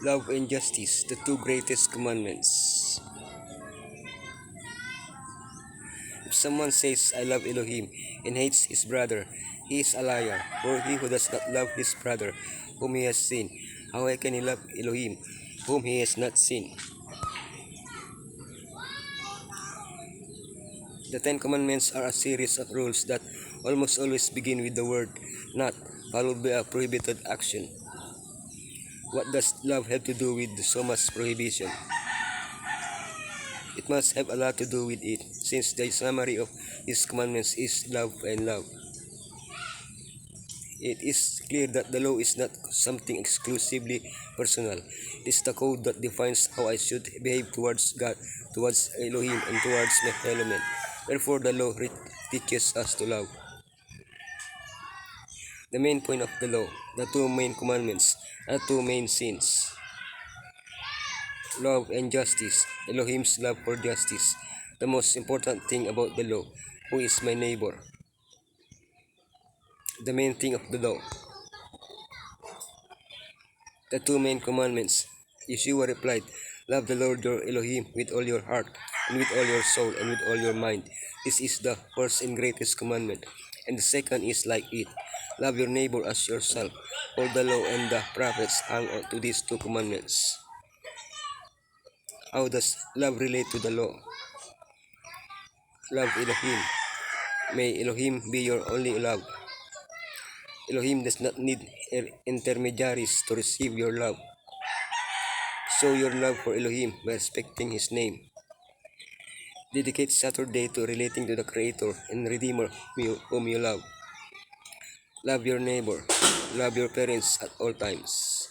Love and justice, the two greatest commandments. If someone says, I love Elohim, and hates his brother, he is a liar. For he who does not love his brother, whom he has seen, how can he love Elohim, whom he has not seen? The Ten Commandments are a series of rules that almost always begin with the word not, followed by a prohibited action. What does love have to do with so much prohibition? It must have a lot to do with it, since the summary of these commandments is love and love. It is clear that the law is not something exclusively personal. It is the code that defines how I should behave towards God, towards Elohim, and towards my fellow men. Therefore, the law teaches us to love. The main point of the law, the two main commandments, are two main sins. Love and justice, Elohim's love for justice. The most important thing about the law, who is my neighbor? The main thing of the law, the two main commandments. Yeshua replied, love the Lord your Elohim with all your heart, and with all your soul, and with all your mind. This is the first and greatest commandment. And the second is like it. Love your neighbor as yourself. All the law and the prophets hang on to these two commandments. How does love relate to the law? Love Elohim. May Elohim be your only love. Elohim does not need intermediaries to receive your love. Show your love for Elohim by respecting His name. Dedicate Saturday to relating to the Creator and Redeemer whom you love. Love your neighbor. Love your parents at all times.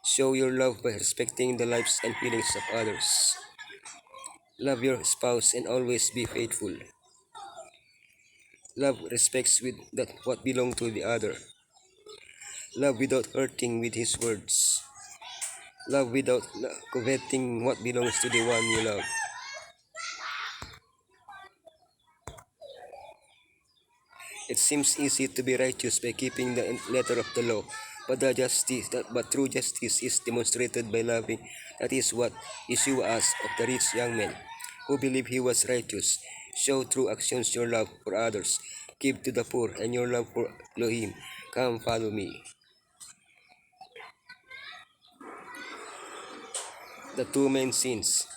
Show your love by respecting the lives and feelings of others. Love your spouse and always be faithful. Love respects with that what belong to the other. Love without hurting with his words. Love without coveting what belongs to the one you love. It seems easy to be righteous by keeping the letter of the law, but true justice is demonstrated by loving. That is what Yeshua asked of the rich young man who believed he was righteous. Show through actions your love for others. Give to the poor and your love for Elohim. Come follow me. The two main sins.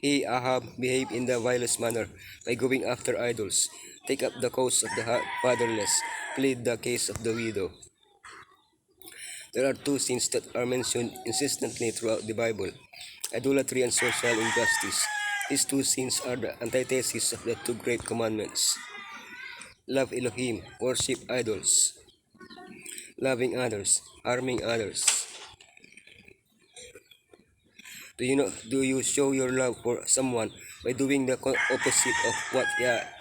He, Ahab, behaved in the vilest manner by going after idols, take up the cause of the fatherless, plead the case of the widow. There are two sins that are mentioned insistently throughout the Bible, idolatry and social injustice. These two sins are the antithesis of the two great commandments. Love Elohim, worship idols, loving others, harming others. Do you show your love for someone by doing the opposite of what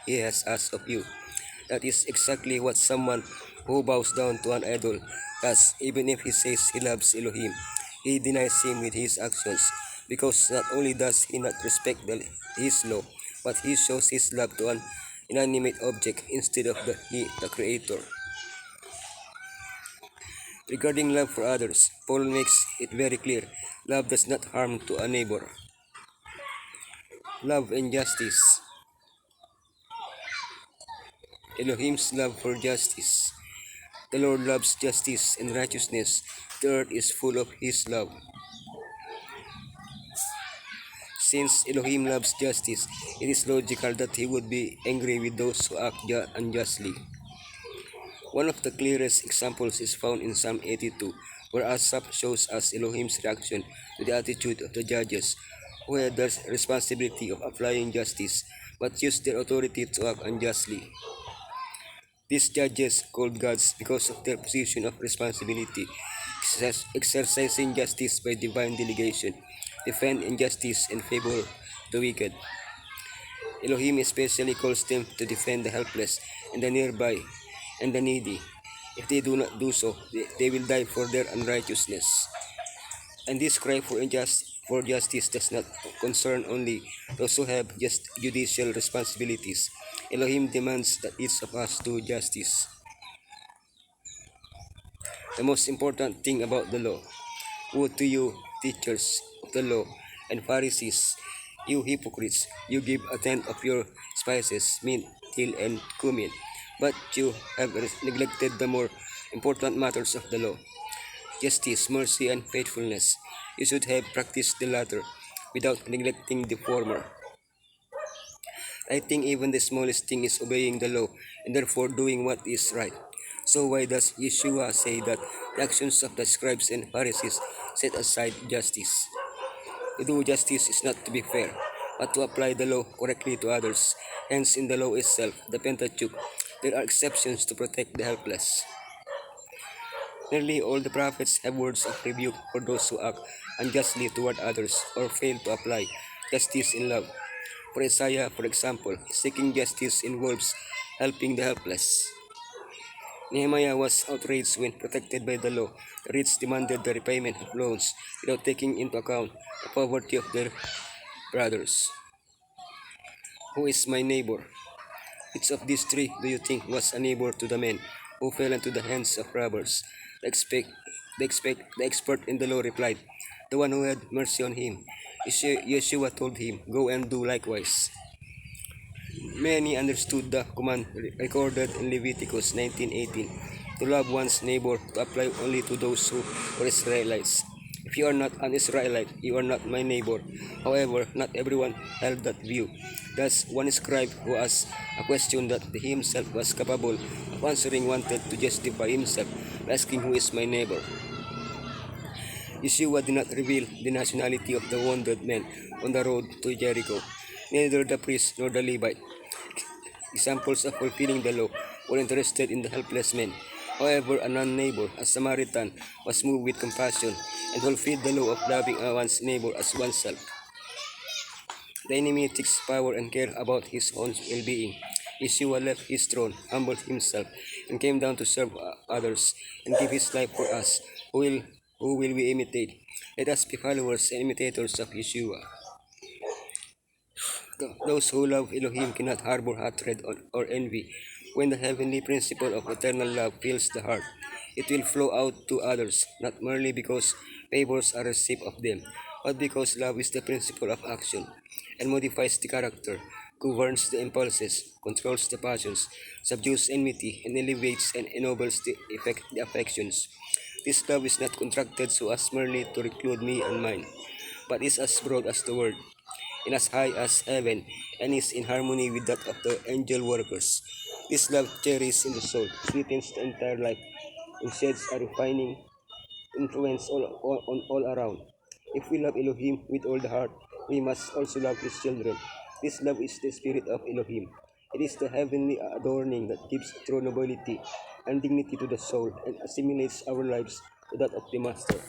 he has asked of you? That is exactly what someone who bows down to an idol does. Even if he says he loves Elohim, he denies him with his actions, because not only does he not respect his law, but he shows his love to an inanimate object instead of the Creator. Regarding love for others, Paul makes it very clear, love does not harm to a neighbor. Love and justice. Elohim's love for justice. The Lord loves justice and righteousness. The earth is full of His love. Since Elohim loves justice, it is logical that He would be angry with those who act unjustly. One of the clearest examples is found in Psalm 82, where Asaph shows us Elohim's reaction to the attitude of the judges, who had the responsibility of applying justice, but used their authority to act unjustly. These judges, called gods because of their position of responsibility, exercising justice by divine delegation, defend injustice and favor the wicked. Elohim especially calls them to defend the helpless and the nearby and the needy. If they do not do so, they will die for their unrighteousness. And this cry for justice does not concern only those who have just judicial responsibilities. Elohim demands that each of us do justice. The most important thing about the law. Woe to you, teachers of the law and Pharisees, you hypocrites! You give a tenth of your spices, mint, dill, and cumin, but you have neglected the more important matters of the law: justice, mercy, and faithfulness. You should have practiced the latter without neglecting the former. I think even the smallest thing is obeying the law and therefore doing what is right. So why does Yeshua say that the actions of the scribes and Pharisees set aside justice? To do justice is not to be fair, but to apply the law correctly to others. Hence, in the law itself, the Pentateuch, there are exceptions to protect the helpless. Nearly all the prophets have words of rebuke for those who act unjustly toward others or fail to apply justice in love. For Isaiah, for example, seeking justice involves helping the helpless. Nehemiah was outraged when, protected by the law, the rich demanded the repayment of loans without taking into account the poverty of their brothers. Who is my neighbor? Which of these three do you think was a neighbor to the men who fell into the hands of robbers? The expert in the law replied, the one who had mercy on him. Yeshua told him, go and do likewise. Many understood the command recorded in Leviticus 19:18 to love one's neighbor to apply only to those who were Israelites. If you are not an Israelite, you are not my neighbor. However, not everyone held that view. Thus, one scribe who asked a question that he himself was capable of answering wanted to justify himself by asking, who is my neighbor? Yeshua did not reveal the nationality of the wounded men on the road to Jericho. Neither the priest nor the Levite, examples of fulfilling the law, were interested in the helpless men. However, a non-neighbor, a Samaritan, was moved with compassion and fulfilled the law of loving one's neighbor as oneself. The enemy takes power and care about his own well-being. Yeshua left his throne, humbled himself, and came down to serve others and give his life for us. Who will we imitate? Let us be followers and imitators of Yeshua. Those who love Elohim cannot harbor hatred or envy. When the heavenly principle of eternal love fills the heart, it will flow out to others, not merely because favors are received of them, but because love is the principle of action and modifies the character, governs the impulses, controls the passions, subdues enmity, and elevates and ennobles the affections. This love is not contracted so as merely to include me and mine, but is as broad as the world, and as high as heaven, and is in harmony with that of the angel workers. This love cherishes in the soul, sweetens the entire life, and sheds a refining influence all around. If we love Elohim with all the heart, we must also love His children. This love is the spirit of Elohim. It is the heavenly adorning that gives true nobility and dignity to the soul and assimilates our lives to that of the Master.